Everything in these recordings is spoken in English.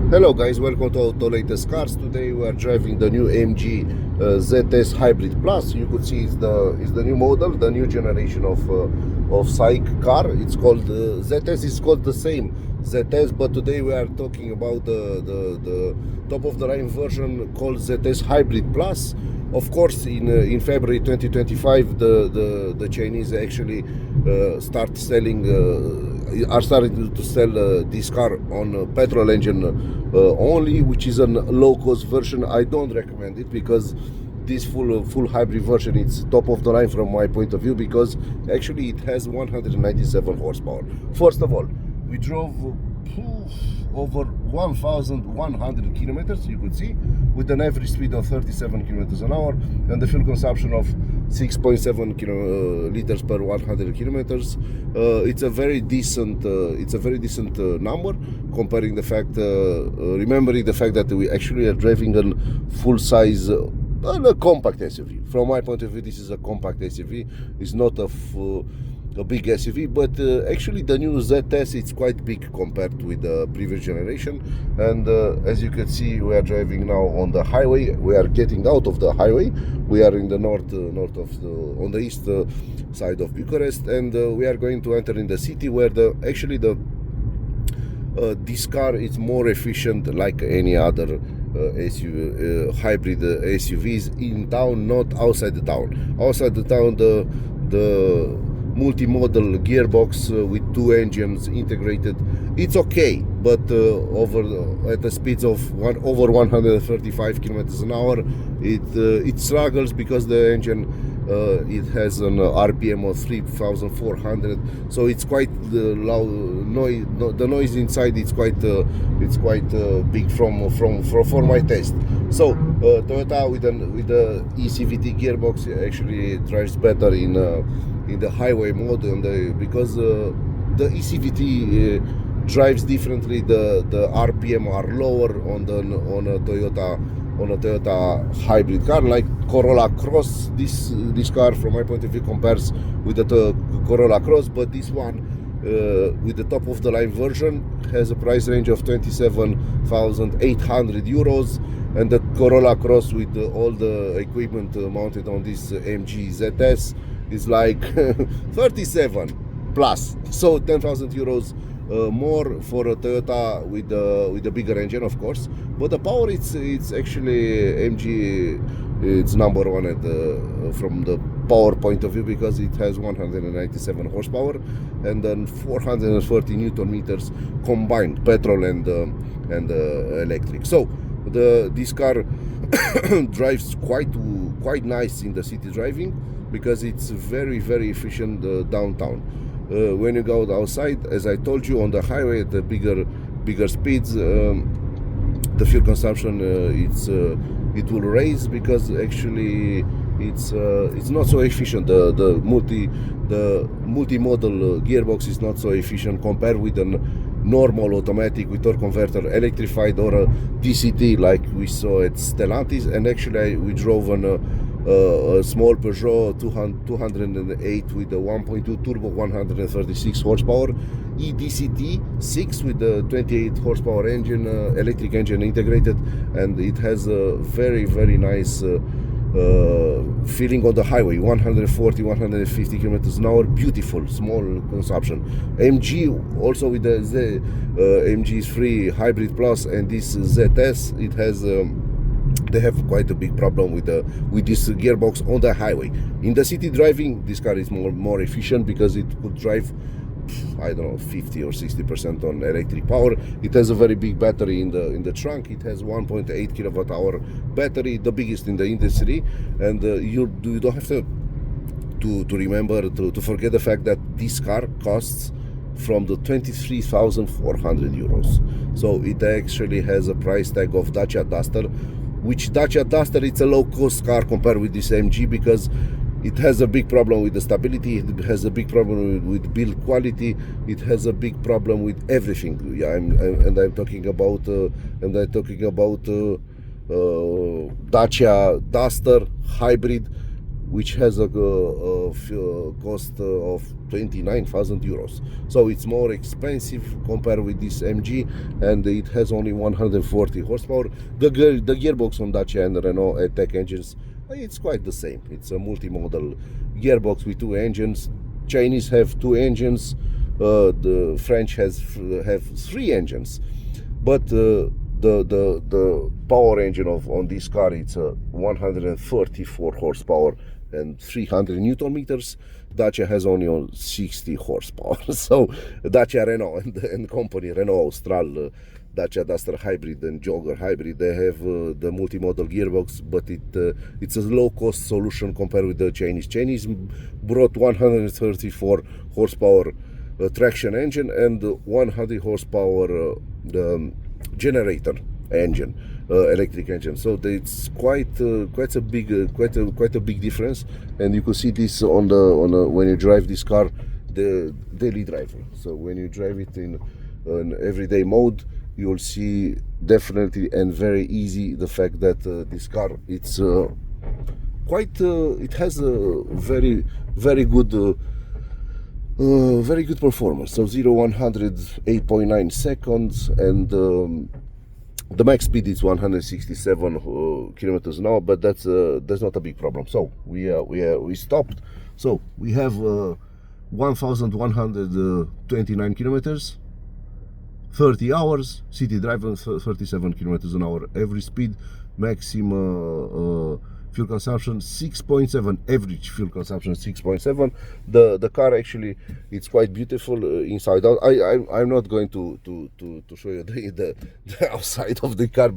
Hello guys, welcome to Autolatest Cars. Today we are driving the new AMG ZS Hybrid Plus. You could see it's the new model, the new generation of Psych car. It's called ZS. Is called the same ZS, but today we are talking about the top of the line version called ZS Hybrid Plus. Of course, in February 2025, the Chinese actually start selling. Are starting to sell this car on petrol engine only, which is a low-cost version. I don't recommend it because this full hybrid version is top of the line from my point of view, because actually it has 197 horsepower. First of all, we drove over 1,100 kilometers, you could see, with an average speed of 37 kilometers an hour and the fuel consumption of 6.7 liters per 100 kilometers. It's a very decent number, comparing the fact, remembering the fact that we actually are driving a full size a compact SUV. From my point of view, this is a compact SUV. It's not a big SUV, but actually the new ZS is quite big compared with the previous generation. And as you can see, we are driving now on the highway. We are getting out of the highway. We are in the on the east side of Bucharest, and we are going to enter in the city, where this car is more efficient like any other hybrid SUVs in town, not outside the town. Outside the town, the multi-modal gearbox with two engines integrated, it's okay, but at the speeds of over 135 kilometers an hour, it struggles, because the engine it has an RPM of 3,400, so it's quite loud noise. The noise inside it's quite big for my taste. So Toyota with the ECVT gearbox actually drives better in the highway mode, and because the ECVT drives differently, the RPM are lower on a Toyota hybrid car like Corolla Cross. This car, from my point of view, compares with the Corolla Cross, but this one with the top of the line version has a price range of 27,800 euros, and the Corolla Cross with all the equipment mounted on this AMG ZS is like 37 plus, so 10,000 euros more for a Toyota with the bigger engine, of course. But the power, it's actually AMG, it's number one from the power point of view, because it has 197 horsepower and then 440 newton meters combined, petrol and electric. So this car drives quite nice in the city driving, because it's very efficient downtown. When you go outside, as I told you, on the highway at the bigger speeds, the fuel consumption it will raise, because actually it's not so efficient. The multi-modal gearbox is not so efficient compared with a normal automatic with torque converter, electrified, or a DCT like we saw at Stellantis. And actually we drove on a small Peugeot 208 with the 1.2 turbo, 136 horsepower, EDCT 6 with the 28 horsepower engine, electric engine integrated, and it has a very nice feeling on the highway, 140-150 kilometers an hour. Beautiful small consumption. AMG also with the AMG3 Hybrid Plus and this ZS, it has they have quite a big problem with this gearbox on the highway. In the city driving, this car is more efficient, because it could drive, I don't know, 50 or 60% on electric power. It has a very big battery in the trunk. It has 1.8 kilowatt hour battery, the biggest in the industry. And you don't have to remember to forget the fact that this car costs from the 23,400 euros. So it actually has a price tag of Dacia Duster, which Dacia Duster, it's a low-cost car compared with this AMG, because it has a big problem with the stability, it has a big problem with build quality, it has a big problem with everything. Yeah, I'm talking about Dacia Duster Hybrid which has a cost of 29,000 euros. So it's more expensive compared with this MG, and it has only 140 horsepower. The gearbox on Dacia and Renault tech engines, it's quite the same. It's a multimodal gearbox with 2 engines. Chinese have 2 engines. The French have 3 engines, but the power engine on this car, it's 134 horsepower and 300 Newton meters. Dacia has only 60 horsepower. So Dacia, Renault and company, Renault Austral, Dacia Duster Hybrid and Jogger Hybrid, they have the multimodal gearbox, but it's a low-cost solution compared with the Chinese. Chinese brought 134 horsepower traction engine and 100 horsepower generator engine, electric engine. So it's quite a big difference, and you can see this on when you drive this car, the daily driver. So when you drive it in an everyday mode, you will see definitely and very easy the fact that this car, it's it has a very good performance. So 0-100 8.9 seconds, and the max speed is 167 kilometers an hour, but that's not a big problem. So we stopped. So we have 1,129 kilometers, 30 hours, city driving, 37 kilometers an hour, average speed, maximum fuel consumption 6.7, average fuel consumption 6.7. The car actually, it's quite beautiful inside out. I'm not going to show you the outside of the car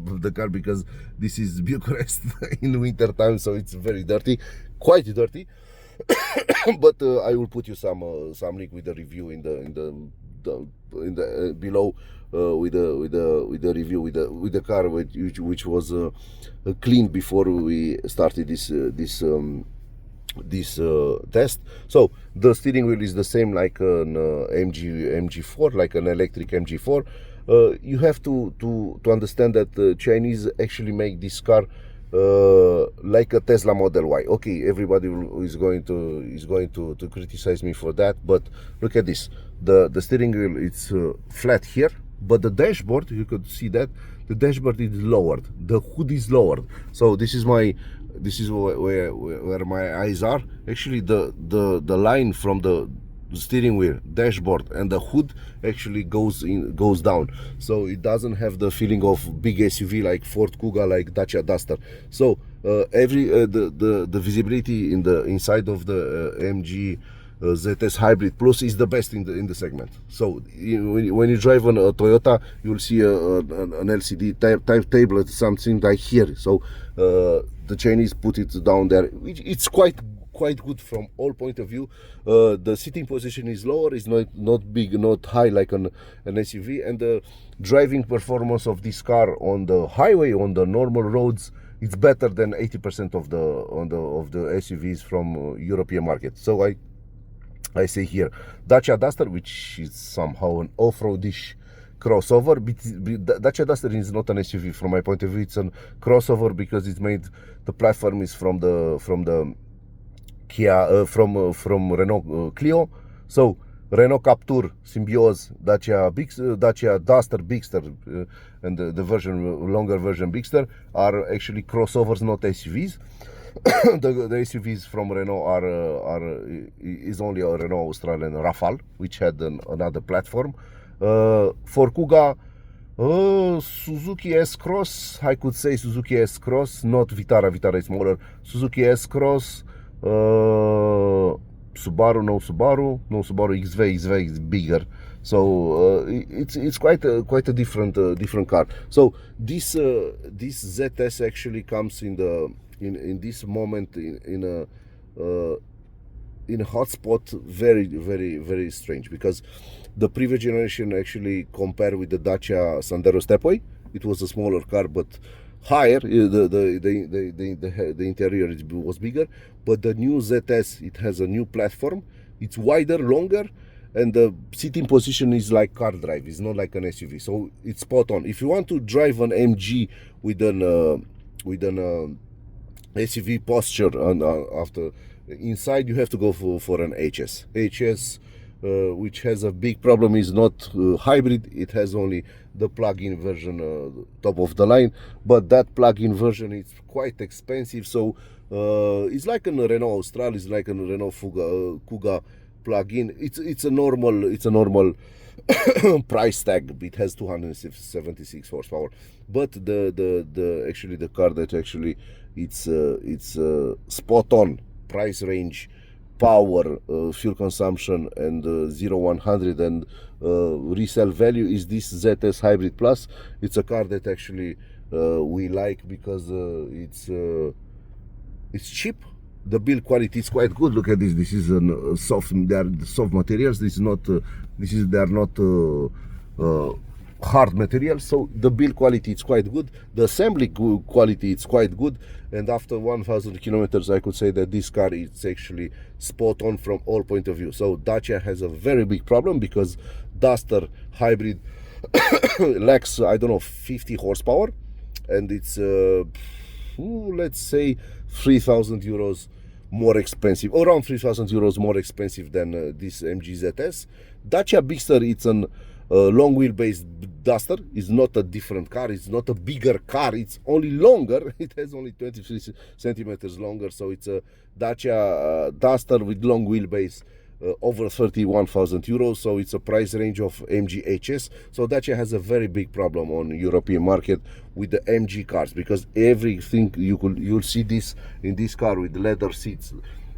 because this is Bucharest in winter time, so it's very dirty, quite dirty. But I will put you some link with the review in the below, with the review with the car which was cleaned before we started this test. So the steering wheel is the same like an MG4, like an electric MG4. You have to understand that the Chinese actually make this car like a Tesla Model Y. Okay, everybody is going to criticize me for that, but look at this. The steering wheel, it's flat here, but the dashboard, you could see that the dashboard is lowered, the hood is lowered. So this is where my eyes are. Actually, the line from the steering wheel, dashboard and the hood actually goes down, so it doesn't have the feeling of big SUV like Ford Kuga, like Dacia Duster. So the visibility inside of the MG ZS Hybrid Plus is the best in the segment. So when you drive on a Toyota, you will see an LCD type tablet, something like here. So the Chinese put it down there. It's quite good from all point of view. The sitting position is lower, is not big, not high like an SUV, and the driving performance of this car on the highway, on the normal roads, it's better than 80% of the SUVs from European market. So I say here Dacia Duster, which is somehow an off-roadish crossover. Dacia Duster is not an SUV from my point of view. It's a crossover because it's made, the platform is from the Kia, from Renault Clio. So Renault Captur, Symbioz, Dacia Duster, Bigster, and the longer version Bigster are actually crossovers, not SUVs. the SUVs from Renault is only a Renault Austral and Rafale, which had another platform. For Kuga, Suzuki S-Cross, I could say Suzuki S-Cross, not Vitara. Vitara is smaller. Suzuki S-Cross, Subaru, no Subaru XV is bigger. So it's quite a different car. So this ZS actually comes in this moment in a hotspot, very strange, because the previous generation actually compared with the Dacia Sandero Stepway, it was a smaller car but higher. The interior was bigger, but the new ZS, it has a new platform. It's wider, longer, and the sitting position is like car drive. It's not like an SUV, so it's spot on. If you want to drive an MG with an SUV posture, and after inside you have to go for an HS. Which has a big problem, is not hybrid. It has only the plug-in version, top of the line, but that plug-in version is quite expensive. So it's like a Renault Austral, it's like a Renault Kuga plug-in. It's a normal price tag. It has 276 horsepower, but the actually the car that actually it's spot on price range, power, fuel consumption, and 0-100 and resale value is this ZS Hybrid Plus. It's a car that actually we like because it's cheap. The build quality is quite good. Look at this. This is a soft. They are soft materials. This is not. They are not hard materials. So the build quality is quite good. The assembly quality is quite good. And after 1,000 kilometers, I could say that this car is actually spot on from all point of view. So Dacia has a very big problem because Duster Hybrid lacks, I don't know, 50 horsepower, and it's let's say 3,000 euros more expensive, around 3,000 euros more expensive than this MG ZS. Dacia Bigster, it's an long wheelbase Duster. Is not a different car, it's not a bigger car, it's only longer. It has only 23 centimeters longer, so it's a Dacia Duster with long wheelbase, over 31,000 euros. So it's a price range of MG HS. So Dacia has a very big problem on European market with the MG cars, because everything you'll see this in this car with leather seats,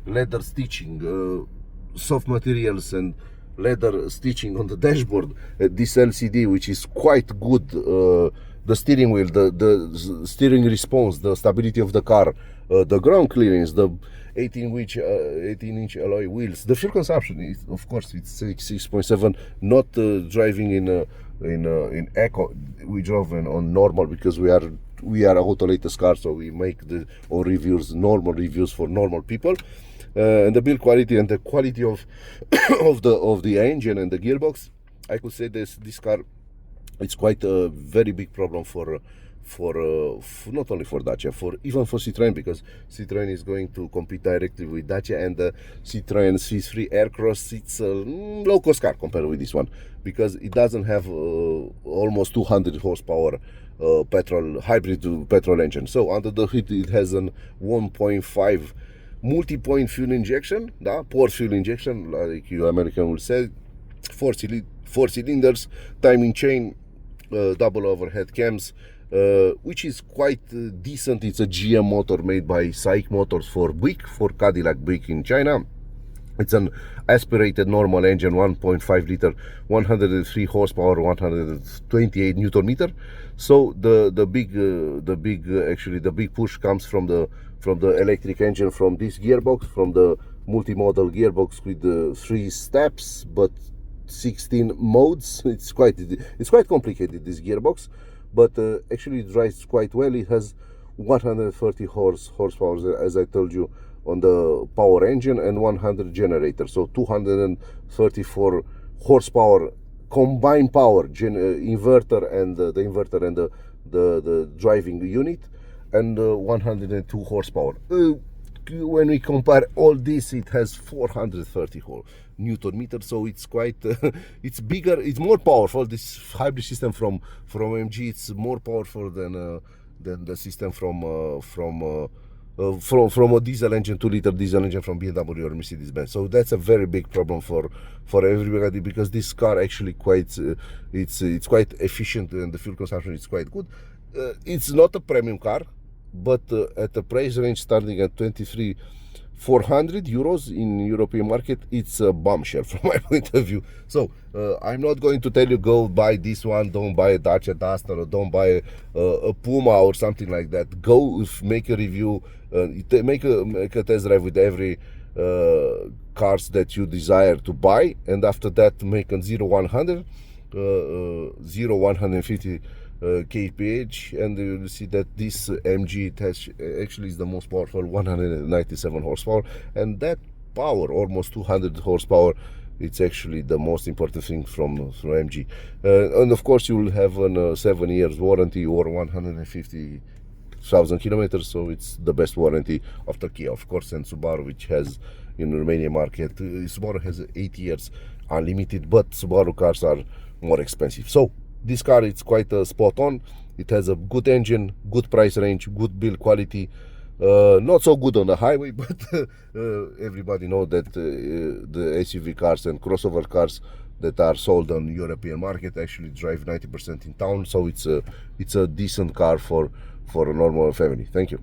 leather stitching, soft materials, and leather stitching on the dashboard, this LCD, which is quite good, the steering wheel, the steering response, the stability of the car, the ground clearance, the 18-inch alloy wheels. The fuel consumption is, of course, it's 6.7. Not driving in eco. We drove on normal because we are Autolatest car, so we make our reviews, normal reviews for normal people. And the build quality and the quality of of the engine and the gearbox, I could say this car, it's quite a very big problem for not only for Dacia, even for Citroën, because Citroën is going to compete directly with Dacia, and the Citroën C3 Aircross, it's a low cost car compared with this one, because it doesn't have almost 200 horsepower hybrid petrol engine. So under the hood it has an 1.5 multi-point fuel injection, port fuel injection, like you American will say, four cylinders, timing chain, double overhead cams, which is quite decent. It's a GM motor made by SAIC Motors for Buick, for Cadillac Buick in China. It's an aspirated normal engine, 1.5 liter, 103 horsepower, 128 Newton meter. So the big push comes from the electric engine, from this gearbox, from the multimodal gearbox with the 3 steps but 16 modes. It's quite complicated, this gearbox, but actually it drives quite well. It has 130 horsepower, as I told you, on the power engine, and 100 generator, so 234 horsepower combined power, inverter and the inverter and the driving unit, and 102 horsepower. When we compare all this, it has 430 Newton meter, so it's quite it's bigger, it's more powerful. This hybrid system from MG, it's more powerful than the system from a diesel engine, 2-liter diesel engine from BMW or Mercedes-Benz. So that's a very big problem for everybody, because this car actually it's quite efficient, and the fuel consumption is quite good. It's not a premium car, but at the price range starting at 23,400 euros in European market, it's a bombshell from my point of view. So I'm not going to tell you go buy this one, don't buy a Dacia Duster, or don't buy a Puma or something like that. Go make a review, make a test drive with every cars that you desire to buy, and after that make a 0-100, 0-150 kph, and you will see that this MG actually is the most powerful, 197 horsepower, and that power, almost 200 horsepower, it's actually the most important thing from MG. And of course you will have a 7 years warranty, or 150 2,000 kilometers, so it's the best warranty after Kia, of course, and Subaru, which has in Romanian market, Subaru has 8 years unlimited, but Subaru cars are more expensive. So this car, it's quite spot on. It has a good engine, good price range, good build quality. Not so good on the highway, but everybody know that the SUV cars and crossover cars that are sold on European market actually drive 90% in town. So it's a decent car for a normal family. Thank you.